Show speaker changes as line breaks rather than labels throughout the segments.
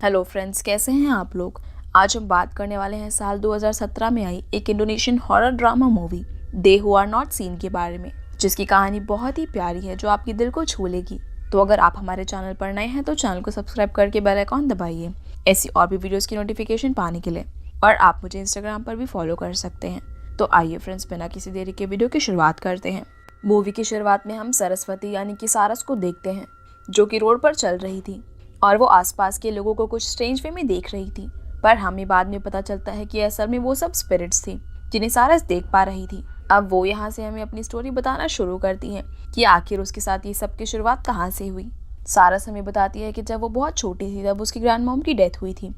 Hello friends, कैसे हैं आप लोग। आज हम बात करने वाले हैं साल 2017 में आई एक Indonesian horror drama movie they who are not seen के बारे में, जिसकी कहानी बहुत ही प्यारी है जो आपके दिल को छू लेगी। तो अगर आप हमारे चैनल पर नए हैं तो चैनल को सब्सक्राइब करके बेल आइकॉन दबाइए ऐसी और भी वीडियोस की नोटिफिकेशन पाने के लिए। और आप मुझे इंस्टाग्राम पर भी फॉलो कर सकते हैं। तो आइए फ्रेंड्स, बिना किसी देरी के वीडियो की शुरुआत करते हैं। मूवी की शुरुआत में हम सरस्वती यानी कि सारस को देखते हैं, जो कि रोड पर चल रही थी और वो आसपास के लोगों को कुछ स्ट्रेंज वे में देख रही थी। पर हमें बाद में पता चलता है कि असल में वो सब स्पिरिट्स थी जिन्हें सारस देख पा रही थी। अब वो यहाँ से हमें अपनी स्टोरी बताना शुरू करती है कि आखिर उसके साथ ये सब की शुरुआत कहाँ से हुई। सारस हमें बताती है कि जब वो बहुत छोटी थी तब उसकी ग्रैंड मॉम की डेथ हुई थी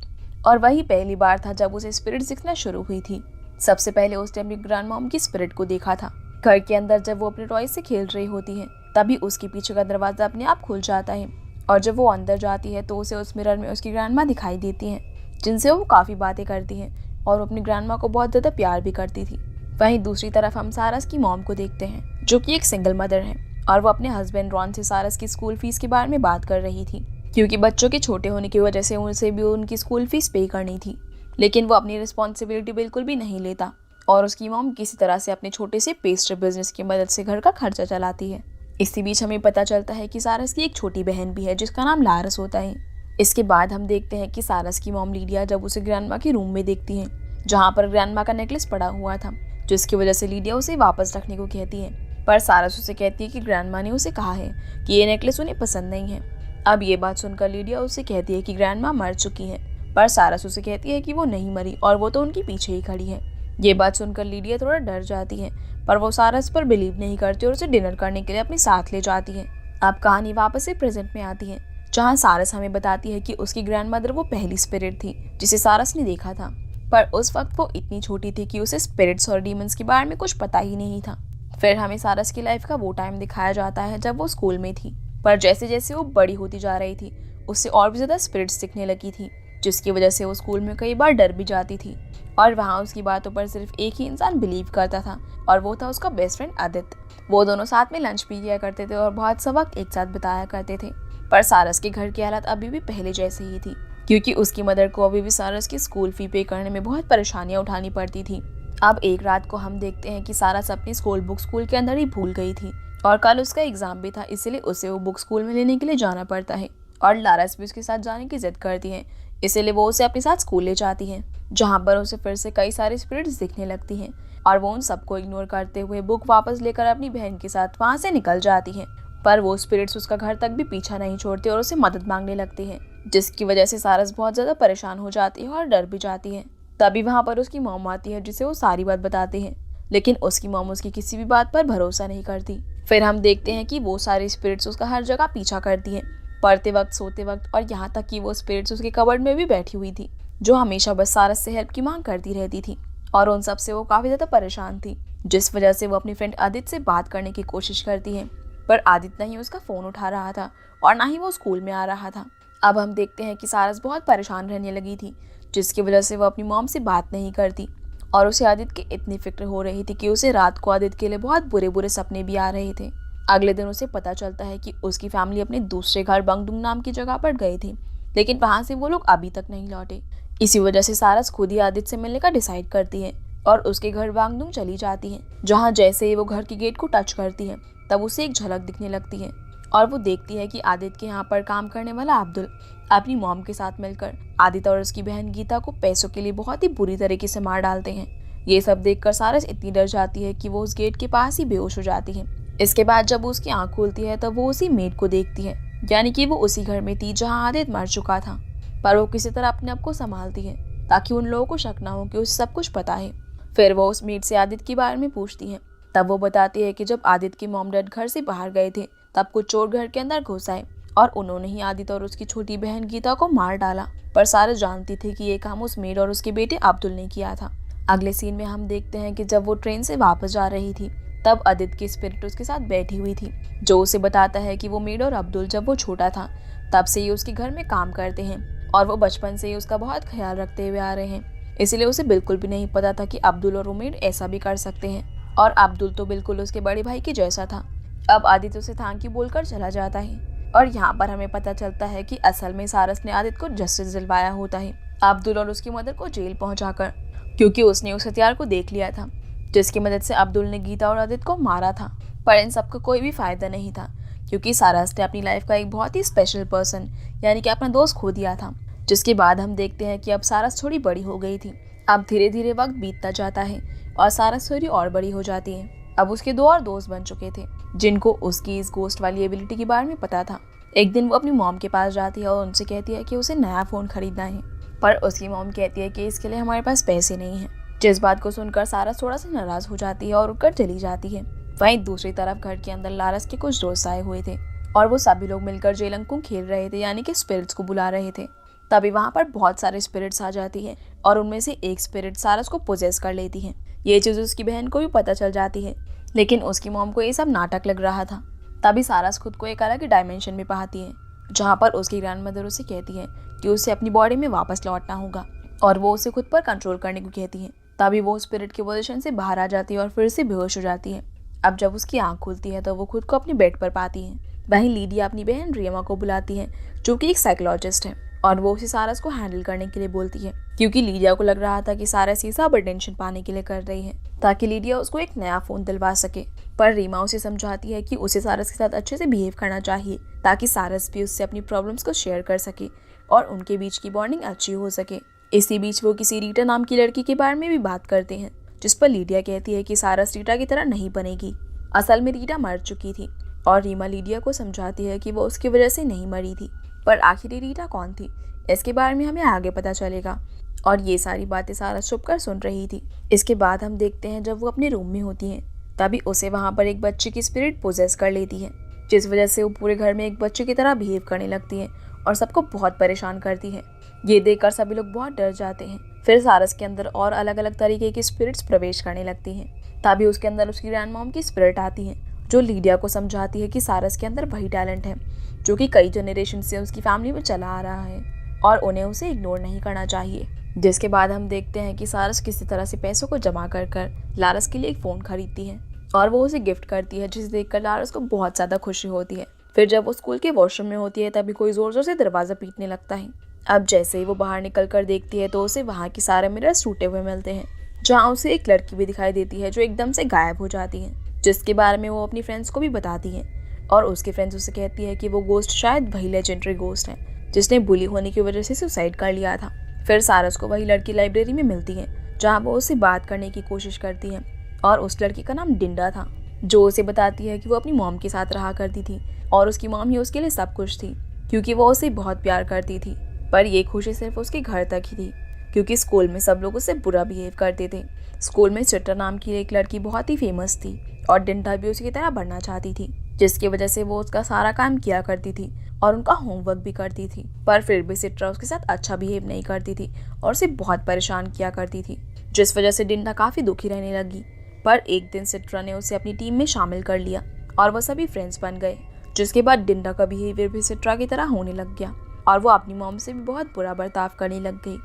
और वही पहली बार था जब उसे स्पिरिट दिखना शुरू हुई थी। सबसे पहले उसने अपनी ग्रैंड मॉम की स्पिरिट को देखा था। घर के अंदर जब वो अपने टॉय से खेल रही होती है तभी उसके पीछे का दरवाजा अपने आप खुल जाता है और जब वो अंदर जाती है तो उसे उस मिरर में उसकी ग्रैंडमा दिखाई देती हैं, जिनसे वो काफ़ी बातें करती हैं और वो अपनी ग्रैंडमा को बहुत ज़्यादा प्यार भी करती थी। वहीं दूसरी तरफ हम सारस की मॉम को देखते हैं, जो कि एक सिंगल मदर है और वो अपने हस्बैंड रॉन से सारस की स्कूल फीस के बारे में बात कर रही थी, क्योंकि बच्चों के छोटे होने की वजह से उनसे भी उनकी स्कूल फीस पे करनी थी। लेकिन वो अपनी रिस्पॉन्सिबिलिटी बिल्कुल भी नहीं लेता और उसकी मॉम किसी तरह से अपने छोटे से पेस्ट्री बिजनेस की मदद से घर का खर्चा चलाती है। इसी बीच हमें पता चलता है कि सारस की एक छोटी बहन भी है जिसका नाम लारस होता है। इसके बाद हम देखते हैं कि सारस की मॉम लीडिया जब उसे ग्रैंडमा के रूम में देखती है, जहाँ पर ग्रैंडमा का नेकलेस पड़ा हुआ था, जिसकी वजह से लीडिया उसे वापस रखने को कहती है। पर सारस उसे कहती है कि ग्रैंडमा ने उसे कहा है कि ये नेकलेस उन्हें पसंद नहीं है। अब ये बात सुनकर लीडिया उसे कहती है कि ग्रैंडमा मर चुकी है, पर सारस उसे कहती है कि वो नहीं मरी और वो तो उनके पीछे ही खड़ी है। ये बात सुनकर लीडिया थोड़ा डर जाती है, पर वो सारस पर बिलीव नहीं करती और उसे डिनर करने के लिए अपने साथ ले जाती है। अब कहानी वापस से प्रेजेंट में आती है, जहाँ सारस हमें बताती है कि उसकी ग्रैंड मदर वो पहली स्पिरिट थी जिसे सारस ने देखा था, पर उस वक्त वो इतनी छोटी थी कि उसे स्पिरिट्स और डीमंस के बारे में कुछ पता ही नहीं था। फिर हमें सारस की लाइफ का वो टाइम दिखाया जाता है जब वो स्कूल में थी, पर जैसे जैसे वो बड़ी होती जा रही थी उससे और भी ज्यादा स्पिरिट्स दिखने लगी थी, जिसकी वजह से वो स्कूल में कई बार डर भी जाती थी और वहाँ उसकी बातों पर सिर्फ एक ही इंसान बिलीव करता था और वो था उसका बेस्ट फ्रेंड आदित्य। वो दोनों साथ में लंच भी किया करते थे और बहुत सा वक्त एक साथ बिताया करते थे। पर सारस के घर की हालत अभी भी पहले जैसे ही थी, क्योंकि उसकी मदर को अभी भी सारस की स्कूल फी पे करने में बहुत परेशानियां उठानी पड़ती थी। अब एक रात को हम देखते हैं कि सारस अपनी स्कूल बुक स्कूल के अंदर ही भूल गई थी और कल उसका एग्जाम भी था, इसलिए उसे वो बुक स्कूल में लेने के लिए जाना पड़ता है और लारस भी उसके साथ जाने की जिद करती है, इसीलिए वो उसे अपने साथ स्कूल ले जाती है, जहाँ पर उसे फिर से कई सारे स्पिरिट्स दिखने लगती हैं और वो उन सबको इग्नोर करते हुए बुक वापस लेकर अपनी बहन के साथ वहाँ से निकल जाती है। पर वो स्पिरिट्स उसका घर तक भी पीछा नहीं छोड़ते और उसे मदद मांगने लगती है, जिसकी वजह से सारस बहुत ज्यादा परेशान हो जाती है और डर भी जाती है। तभी वहाँ पर उसकी मॉम आती है, जिसे वो सारी बात बताते हैं, लेकिन उसकी मॉम उसकी किसी भी बात पर भरोसा नहीं करती। फिर हम देखते हैं कि वो सारी स्पिरिट्स उसका हर जगह पीछा करती है, पढ़ते वक्त, सोते वक्त, और यहाँ तक कि वो स्पिरिट्स उसके कबर्ड में भी बैठी हुई थी, जो हमेशा बस सारस से हेल्प की मांग करती रहती थी और उन सब से वो काफी ज्यादा परेशान थी, जिस वजह से वो अपनी फ्रेंड आदित्य से बात करने की कोशिश करती है, पर आदित्य नहीं उसका फोन उठा रहा था और ना ही वो स्कूल में आ रहा था। अब हम देखते हैं कि सारस बहुत परेशान रहने लगी थी, जिसकी वजह से वो अपनी मॉम से बात नहीं करती और उसे आदित्य की इतनी फिक्र हो रही थी कि उसे रात को आदित्य के लिए बहुत बुरे बुरे सपने भी आ रहे थे। अगले दिन उसे पता चलता है कि उसकी फैमिली अपने दूसरे घर बंगडुंग नाम की जगह पर गए थे, लेकिन वहां से वो लोग अभी तक नहीं लौटे। इसी वजह से सारस खुद ही आदित्य से मिलने का डिसाइड करती है और उसके घर बांगडुंग चली जाती है, जहाँ जैसे ही वो घर की गेट को टच करती है तब उसे एक झलक दिखने लगती है और वो देखती है कि आदित्य के यहाँ पर काम करने वाला अब्दुल अपनी मॉम के साथ मिलकर आदित्य और उसकी बहन गीता को पैसों के लिए बहुत ही बुरी तरीके से मार डालते हैं। ये सब देखकर सारस इतनी डर जाती है कि वो उस गेट के पास ही बेहोश हो जाती है। इसके बाद जब वो उसकी आंख खुलती है तब वो उसी मेड को देखती है, यानी कि वो उसी घर में थी जहाँ आदित्य मर चुका था, पर वो किसी तरह अपने आप को संभालती है ताकि उन लोगों को शक ना हो कि उसे सब कुछ पता है। फिर वो उस मेड से आदित्य के बारे में पूछती है, तब वो बताती है कि जब आदित्य की मॉम डैड घर से बाहर गए थे तब कुछ चोर घर के अंदर घुस आए और उन्होंने ही आदित्य और उसकी छोटी बहन गीता को मार डाला। पर सारस जानती थी कि ये काम उस मेड और उसके बेटे अब्दुल ने किया था। अगले सीन में हम देखते हैं कि जब वो ट्रेन से वापस जा रही थी तब आदित्य की स्पिरिट उसके साथ बैठी हुई थी, जो उसे बताता है कि वो मेड और अब्दुल जब वो छोटा था तब से ही उसके घर में काम करते हैं और वो बचपन से ही उसका बहुत ख्याल रखते हुए आ रहे हैं, इसलिए उसे बिल्कुल भी नहीं पता था कि अब्दुल और उमेर ऐसा भी कर सकते हैं और अब्दुल तो बिल्कुल उसके बड़े भाई के जैसा था। अब आदित्य उसे थैंक यू बोलकर चला जाता है। और यहाँ पर हमें पता चलता है कि असल में सारस ने आदित्य को जस्टिस दिलवाया होता है, अब्दुल और उसकी मदर को जेल पहुंचाकर, क्योंकि उसने उस हथियार को देख लिया था जिसकी मदद से अब्दुल ने गीता और आदित्य को मारा था। पर इन सबका कोई भी फायदा नहीं था, क्योंकि सारस ने अपनी लाइफ का एक बहुत ही स्पेशल पर्सन यानी कि अपना दोस्त खो दिया था। जिसके बाद हम देखते हैं कि अब सारस थोड़ी बड़ी हो गई थी। अब धीरे धीरे वक्त बीतता जाता है और सारस थोड़ी और बड़ी हो जाती है। अब उसके दो और दोस्त बन चुके थे जिनको उसकी इस गोस्ट वाली एबिलिटी के बारे में पता था। एक दिन वो अपनी मॉम के पास जाती है और उनसे कहती है कि उसे नया फोन खरीदना है, पर उसकी मॉम कहती है कि इसके लिए हमारे पास पैसे नहीं है। जिस बात को सुनकर सारस थोड़ा सा नाराज हो जाती है और उठकर चली जाती है। वहीं दूसरी तरफ घर के अंदर लारस के कुछ दोस्त आए हुए थे और वो सभी लोग मिलकर जेलंकुं खेल रहे थे, यानी कि स्पिरिट्स को बुला रहे थे। तभी वहाँ पर बहुत सारे स्पिरिट्स आ जाती है और उनमें से एक स्पिरिट सारस को पोजेस कर लेती है। ये चीज उसकी बहन को भी पता चल जाती है, लेकिन उसकी मॉम को ये सब नाटक लग रहा था। तभी सारस खुद को एक अलग डायमेंशन में पाती है, जहाँ पर उसकी ग्रैंडमदर उसे कहती है कि उसे अपनी बॉडी में वापस लौटना होगा और वो उसे खुद पर कंट्रोल करने को कहती है। तभी वो स्पिरिट की पोजीशन से बाहर आ जाती है और फिर से बेहोश हो जाती है। अब जब उसकी आंख खुलती है तो वो खुद को अपने बेड पर पाती है। वहीं लीडिया अपनी बहन रियमा को बुलाती है जो कि एक साइकोलॉजिस्ट है, और वो उसे सारस को हैंडल करने के लिए बोलती है, क्योंकि लीडिया को लग रहा था कि सारस ये सब अटेंशन पाने के लिए कर रही है ताकि लीडिया उसको एक नया फोन दिलवा सके। पर रीमा उसे समझाती है कि उसे सारस के साथ अच्छे से बिहेव करना चाहिए ताकि सारस भी उससे अपनी प्रॉब्लम्स को शेयर कर सके और उनके बीच की बॉन्डिंग अच्छी हो सके। इसी बीच वो किसी रीटा नाम की लड़की के बारे में भी बात करते हैं, जिस पर लीडिया कहती है कि सारस रीटा की तरह नहीं बनेगी। असल में रीटा मर चुकी थी और रीमा लीडिया को समझाती है कि वो उसकी वजह से नहीं मरी थी। पर आखिर रीटा कौन थी, इसके बारे में हमें आगे पता चलेगा। और ये सारी बातें सारस छुप कर सुन रही थी। इसके बाद हम देखते हैं जब वो अपने रूम में होती है, तभी उसे वहाँ पर एक बच्चे की स्पिरिट पोजेस कर लेती है, जिस वजह से वो पूरे घर में एक बच्चे की तरह बिहेव करने लगती है और सबको बहुत परेशान करती है। ये देखकर सभी लोग बहुत डर जाते हैं। फिर सारस के अंदर और अलग अलग तरीके की स्पिरिट्स प्रवेश करने लगती हैं। तभी उसके अंदर उसकी ग्रैंड मॉम की स्पिरिट आती है, जो लीडिया को समझाती है कि सारस के अंदर वही टैलेंट है जो कि कई जनरेशन से उसकी फैमिली में चला आ रहा है और उन्हें उसे इग्नोर नहीं करना चाहिए। जिसके बाद हम देखते हैं कि सारस किसी तरह से पैसों को जमा कर लारस के लिए एक फ़ोन खरीदती है और वो उसे गिफ्ट करती है, जिसे देखकर लारस को बहुत ज़्यादा खुशी होती है। फिर जब वो स्कूल के वॉशरूम में होती है तभी कोई ज़ोर ज़ोर से दरवाज़ा पीटने लगता है। अब जैसे ही वो बाहर निकल कर देखती है तो उसे वहाँ के सारे मिरर्स टूटे हुए मिलते हैं, जहाँ उसे एक लड़की भी दिखाई देती है जो एकदम से गायब हो जाती है, जिसके बारे में वो अपनी फ्रेंड्स को भी बताती है। और उसके फ्रेंड्स उसे कहती है कि वो गोस्ट शायद वही लेजेंडरी गोस्ट है जिसने बुली होने की वजह से सुसाइड कर लिया था। फिर सारस को वही लड़की लाइब्रेरी में मिलती है, जहाँ वो उससे बात करने की कोशिश करती है, और उस लड़की का नाम डिंडा था, जो उसे बताती है कि वो अपनी मॉम के साथ रहा करती थी और उसकी मॉम ही उसके लिए सब कुछ थी, क्योंकि वो उसे बहुत प्यार करती थी। पर ये खुशी सिर्फ उसके घर तक ही थी, क्योंकि स्कूल में सब लोग उससे बुरा बिहेव करते थे। स्कूल में चिट्टा नाम की एक लड़की बहुत ही फेमस थी और डिंडा भी उसकी तरह बनना चाहती थी, जिसकी वजह से वो उसका सारा काम किया करती थी और उनका होमवर्क भी करती थी। पर फिर भी सिट्रा उसके साथ अच्छा बिहेव नहीं करती थी और उसे बहुत परेशान किया करती थी, जिस वजह से डिंडा काफ़ी दुखी रहने लगी। पर एक दिन सिट्रा ने उसे अपनी टीम में शामिल कर लिया और वो सभी फ्रेंड्स बन गए, जिसके बाद डिंडा का बिहेवियर भी सिट्रा की तरह होने लग गया और वो अपनी मॉम से भी बहुत बुरा बर्ताव करने लग गई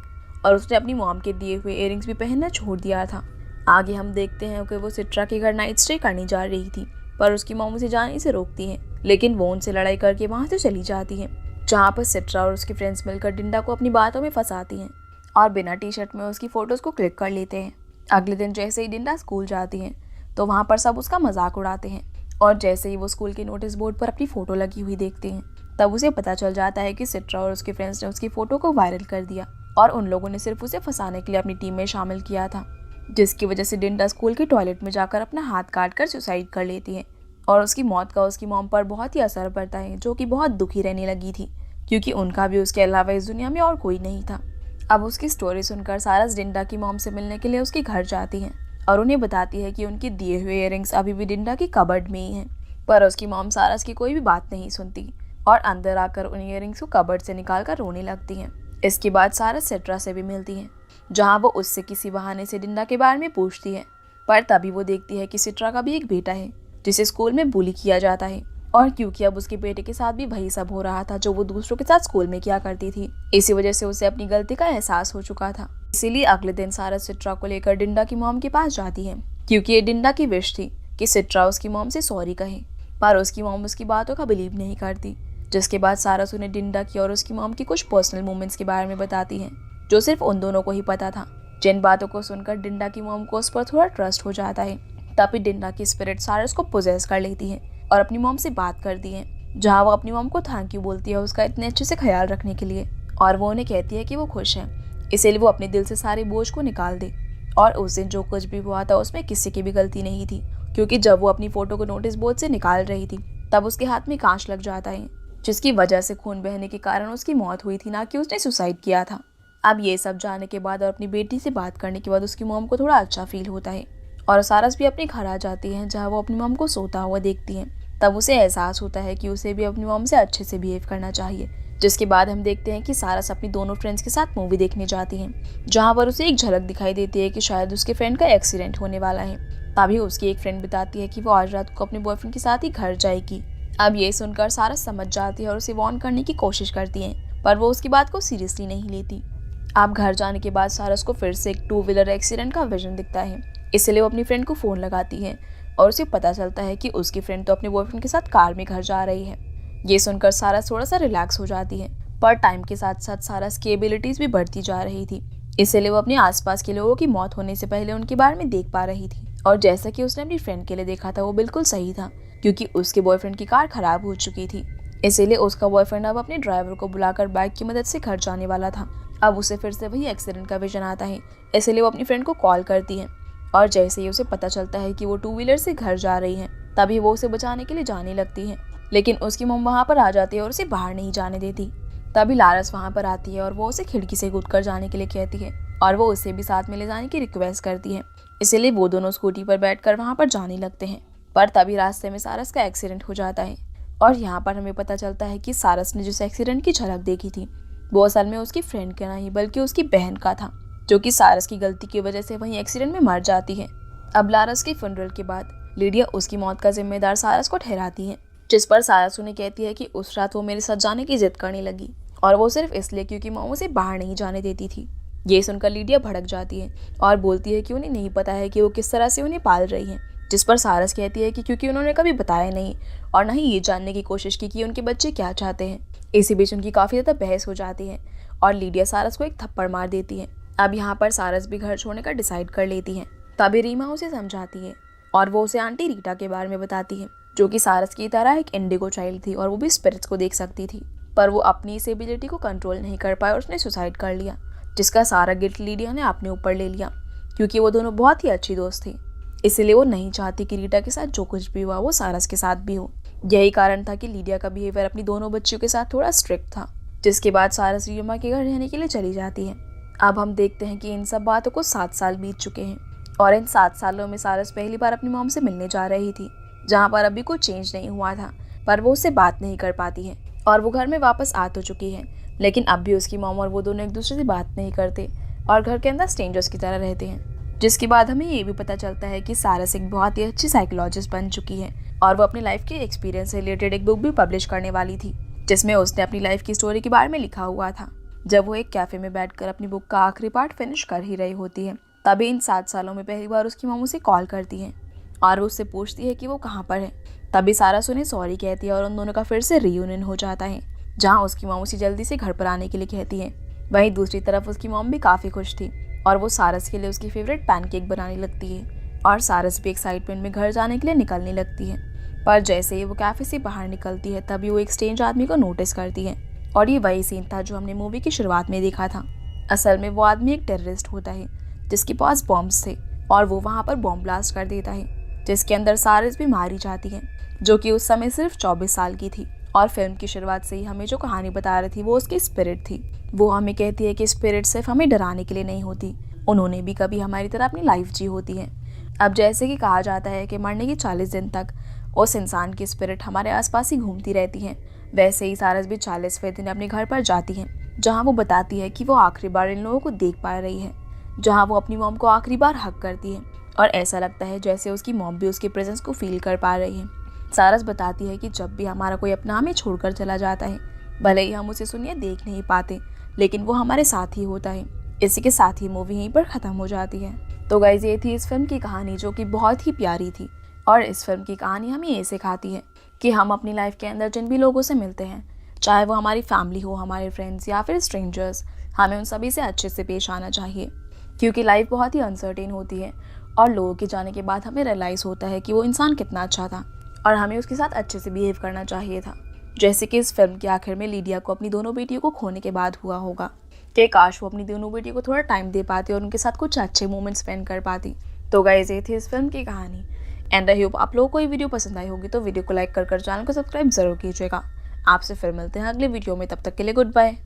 और उसने अपनी मॉम के दिए हुए इयररिंग्स भी पहनना छोड़ दिया था। आगे हम देखते हैं कि वो सिट्रा के घर नाइट स्टे करने जा रही थी, पर उसकी मॉम उसे जाने से रोकती है, लेकिन वो उनसे लड़ाई करके वहाँ से चली जाती है, जहाँ पर सिट्रा और उसके फ्रेंड्स मिलकर डिंडा को अपनी बातों में फंसाती हैं और बिना टी शर्ट में उसकी फ़ोटोज़ को क्लिक कर लेते हैं। अगले दिन जैसे ही डिंडा स्कूल जाती है तो वहाँ पर सब उसका मजाक उड़ाते हैं और जैसे ही वो स्कूल के नोटिस बोर्ड पर अपनी फ़ोटो लगी हुई देखते हैं तब उसे पता चल जाता है कि सिट्रा और उसके फ्रेंड्स ने उसकी फ़ोटो को वायरल कर दिया और उन लोगों ने सिर्फ उसे फंसाने के लिए अपनी टीम में शामिल किया था, जिसकी वजह से डिंडा स्कूल के टॉयलेट में जाकर अपना हाथ काट कर सुसाइड कर लेती है और उसकी मौत का उसकी मॉम पर बहुत ही असर पड़ता है, जो कि बहुत दुखी रहने लगी थी, क्योंकि उनका भी उसके अलावा इस दुनिया में और कोई नहीं था। अब उसकी स्टोरी सुनकर सारस डिंडा की मॉम से मिलने के लिए उसके घर जाती हैं और उन्हें बताती है कि उनके दिए हुए इयररिंग्स अभी भी डिंडा की कबर्ड में ही हैं। पर उसकी मॉम सारस की कोई भी बात नहीं सुनती और अंदर आकर उन इयररिंग्स को कबर्ड से निकाल कर रोने लगती हैं। इसके बाद सारस सिट्रा से भी मिलती है, जहाँ वो उससे किसी बहाने से डिंडा के बारे में पूछती है। पर तभी वो देखती है कि सिट्रा का भी एक बेटा है जिसे स्कूल में बुली किया जाता है, और क्योंकि अब उसके बेटे के साथ भी वही सब हो रहा था जो वो दूसरों के साथ स्कूल में किया करती थी, इसी वजह से उसे अपनी गलती का एहसास हो चुका था। इसीलिए अगले दिन सारस सिट्रा को लेकर डिंडा की मॉम के पास जाती है, क्योंकि ये डिंडा की विश थी कि सिट्रा उसकी मॉम से सॉरी कहे। पर उसकी मॉम उसकी बातों का बिलीव नहीं करती, जिसके बाद सारस उन्हें डिंडा की और उसकी मॉम की कुछ पर्सनल मोमेंट्स के बारे में बताती है जो सिर्फ उन दोनों को ही पता था। जिन बातों को सुनकर डिंडा की मॉम को उस पर थोड़ा ट्रस्ट हो जाता है। तभी डिंडा की स्पिरिट सारस को पोजेस कर लेती है और अपनी मॉम से बात करती है, जहाँ वो अपनी मॉम को थैंक यू बोलती है उसका इतने अच्छे से ख्याल रखने के लिए, और वो उन्हें कहती है कि वो खुश है, इसीलिए वो अपने दिल से सारे बोझ को निकाल दे। और उस दिन जो कुछ भी हुआ था उसमें किसी की भी गलती नहीं थी, क्योंकि जब वो अपनी फोटो को नोटिस बोर्ड से निकाल रही थी तब उसके हाथ में कांच लग जाता है, जिसकी वजह से खून बहने के कारण उसकी मौत हुई थी, ना कि उसने सुसाइड किया था। अब ये सब जानने के बाद और अपनी बेटी से बात करने के बाद उसकी मॉम को थोड़ा अच्छा फील होता है और सारस भी अपने घर आ जाती है, जहाँ वो अपनी मॉम को सोता हुआ देखती है। तब उसे एहसास होता है कि उसे भी अपनी मॉम से अच्छे से बिहेव करना चाहिए। जिसके बाद हम देखते हैं कि सारस अपनी दोनों फ्रेंड्स के साथ मूवी देखने जाती है, जहाँ पर उसे एक झलक दिखाई देती है कि शायद उसके फ्रेंड का एक्सीडेंट होने वाला है। तभी उसकी एक फ्रेंड बताती है कि वो आज रात को अपने बॉयफ्रेंड के साथ ही घर जाएगी। अब ये सुनकर सारस समझ जाती है और उसे वार्न करने की कोशिश करती है, पर वो उसकी बात को सीरियसली नहीं लेती। अब घर जाने के बाद सारस को फिर से एक 2 व्हीलर एक्सीडेंट का विजन दिखता है, इसलिए वो अपनी फ्रेंड को फ़ोन लगाती है और उसे पता चलता है कि उसकी फ्रेंड तो अपने बॉयफ्रेंड के साथ कार में घर जा रही है। ये सुनकर सारस थोड़ा सा रिलैक्स हो जाती है, पर टाइम के साथ साथ सारस की एबिलिटीज़ भी बढ़ती जा रही थी, इसलिए वो अपने आसपास के लोगों की मौत होने से पहले उनके बारे में देख पा रही थी। और जैसा कि उसने अपनी फ्रेंड के लिए देखा था वो बिल्कुल सही था, क्योंकि उसके बॉयफ्रेंड की कार खराब हो चुकी थी, इसीलिए उसका बॉयफ्रेंड अब अपने ड्राइवर को बुलाकर बाइक की मदद से घर जाने वाला था। अब उसे फिर से वही एक्सीडेंट का विजन आता है, इसलिए वो अपनी फ्रेंड को कॉल करती है और जैसे ही उसे पता चलता है कि वो 2 व्हीलर से घर जा रही है, तभी वो उसे बचाने के लिए जाने लगती है, लेकिन उसकी मॉम वहाँ पर आ जाती है और उसे बाहर नहीं जाने देती। तभी लारस वहाँ पर आती है और वो उसे खिड़की से कूदकर जाने के लिए कहती है और वो उसे भी साथ में ले जाने की रिक्वेस्ट करती है, इसीलिए वो दोनों स्कूटी पर बैठकर वहाँ पर जाने लगते हैं। पर तभी रास्ते में सारस का एक्सीडेंट हो जाता है और यहाँ पर हमें पता चलता है कि सारस ने जिस एक्सीडेंट की झलक देखी थी वो असल में उसकी फ्रेंड का नहीं बल्कि उसकी बहन का था, जो कि सारस की गलती की वजह से वहीं एक्सीडेंट में मर जाती है। अब लारस के फनरल के बाद लीडिया उसकी मौत का जिम्मेदार सारस को ठहराती है, जिस पर सारस उन्हें कहती है कि उस रात वो मेरे साथ जाने की जिद करने लगी और वो सिर्फ इसलिए क्योंकि मॉम उसे बाहर नहीं जाने देती थी। ये सुनकर लीडिया भड़क जाती है और बोलती है कि उन्हें नहीं पता है कि वो किस तरह से उन्हें पाल रही हैं, जिस पर सारस कहती है कि क्योंकि उन्होंने कभी बताया नहीं और ना ही ये जानने की कोशिश की कि उनके बच्चे क्या चाहते हैं। इसी बीच उनकी काफ़ी ज़्यादा बहस हो जाती है और लीडिया सारस को एक थप्पड़ मार देती है। अब यहाँ पर सारस भी घर छोड़ने का डिसाइड कर लेती है। तभी रीमा उसे समझाती है और वो उसे आंटी रीटा के बारे में बताती है, जो कि सारस की तरह एक इंडिगो चाइल्ड थी और वो भी स्पिरिट्स को देख सकती थी, पर वो अपनी इस एबिलिटी को कंट्रोल नहीं कर पाई और उसने सुसाइड कर लिया, जिसका सारा गिल्ट लीडिया ने अपने ऊपर ले लिया, क्योंकि वो दोनों बहुत ही अच्छी दोस्त थी। इसलिए वो नहीं चाहती कि रीटा के साथ जो कुछ भी हुआ वो सारस के साथ भी हो। यही कारण था कि लीडिया का बिहेवियर अपनी दोनों बच्चियों के साथ थोड़ा स्ट्रिक्ट था। जिसके बाद सारस रीमा के घर रहने के लिए चली जाती है। अब हम देखते हैं कि इन सब बातों को 7 साल बीत चुके हैं और इन 7 सालों में सारस पहली बार अपनी मॉम से मिलने जा रही थी, जहाँ पर अभी कुछ चेंज नहीं हुआ था, पर वो उससे बात नहीं कर पाती है और वो घर में वापस आ तो चुकी है, लेकिन अब भी उसकी मॉम और वो दोनों एक दूसरे से बात नहीं करते और घर के अंदर स्ट्रेंजर्स की तरह रहते हैं। जिसके बाद हमें ये भी पता चलता है कि सारस एक बहुत ही अच्छी साइकोलॉजिस्ट बन चुकी है और वो अपनी लाइफ के एक्सपीरियंस से रिलेटेड एक बुक भी पब्लिश करने वाली थी, जिसमें उसने अपनी लाइफ की स्टोरी के बारे में लिखा हुआ था। जब वो एक कैफे में बैठकर अपनी बुक का आखिरी पार्ट फिनिश कर ही रही होती है, तभी इन 7 सालों में पहली बार उसकी मॉम उसे कॉल करती है और वो उससे पूछती है कि वो कहाँ पर है। तभी सारस उन्हें सॉरी कहती है और उन दोनों का फिर से रियूनियन हो जाता है, जहाँ उसकी मॉम उसे जल्दी से घर पर आने के लिए कहती है। वहीं दूसरी तरफ उसकी मॉम भी काफ़ी खुश थी और वो सारस के लिए उसकी फेवरेट पैनकेक बनाने लगती है और सारस भी एक्साइटमेंट में घर जाने के लिए निकलने लगती है। पर जैसे ही वो कैफे से बाहर निकलती है तभी वो एक स्ट्रेंज आदमी को नोटिस करती है और ये वही सीन था जो हमने मूवी की शुरुआत में देखा था। असल में वो आदमी एक टेररिस्ट होता है जिसके पास बॉम्ब्स थे और वो वहाँ पर बॉम्ब ब्लास्ट कर देता है, जिसके अंदर सारस भी मारी जाती है, जो कि उस समय सिर्फ 24 साल की थी। और फिल्म की शुरुआत से ही हमें जो कहानी बता रही थी वो उसकी स्पिरिट थी। वो हमें कहती है कि स्पिरिट सिर्फ हमें डराने के लिए नहीं होती, उन्होंने भी कभी हमारी तरह अपनी लाइफ जी होती है। अब जैसे कि कहा जाता है कि मरने के 40 दिन तक उस इंसान की स्पिरिट हमारे आसपास ही घूमती रहती है, वैसे ही सारस भी 40वें दिन अपने घर पर जाती है, जहाँ वो बताती है कि वो आखिरी बार इन लोगों को देख पा रही है, जहाँ वो अपनी मॉम को आखिरी बार हक करती है और ऐसा लगता है जैसे उसकी मॉम भी उसके प्रेजेंस को फील कर पा रही है। सारस बताती है कि जब भी हमारा कोई अपना हमें छोड़कर चला जाता है, भले ही हम उसे सुनिए देख नहीं पाते, लेकिन वो हमारे साथ ही होता है। इसी के साथ ही मूवी यहीं पर ख़त्म हो जाती है। तो गाइस, ये थी इस फिल्म की कहानी, जो कि बहुत ही प्यारी थी। और इस फिल्म की कहानी हमें ये सिखाती है कि हम अपनी लाइफ के अंदर जिन भी लोगों से मिलते हैं चाहे वो हमारी फैमिली हो, हमारे फ्रेंड्स या फिर स्ट्रेंजर्स। हमें उन सभी से अच्छे से पेश आना चाहिए, क्योंकि लाइफ बहुत ही अनसर्टेन होती है और लोगों के जाने के बाद हमें रियलाइज़ होता है कि वो इंसान कितना अच्छा था और हमें उसके साथ अच्छे से बिहेव करना चाहिए था। जैसे कि इस फिल्म के आखिर में लिडिया को अपनी दोनों बेटियों को खोने के बाद हुआ होगा कि काश वो अपनी दोनों बेटियों को थोड़ा टाइम दे पाती और उनके साथ कुछ अच्छे मोमेंट्स स्पेंड कर पाती। तो गाइस, ये थी इस फिल्म की कहानी। एंड आई होप आप लोगों को ये वीडियो पसंद आई होगी, तो वीडियो को लाइक कर चैनल को सब्सक्राइब जरूर कीजिएगा। आपसे फिर मिलते हैं अगले वीडियो में, तब तक के लिए गुड बाय।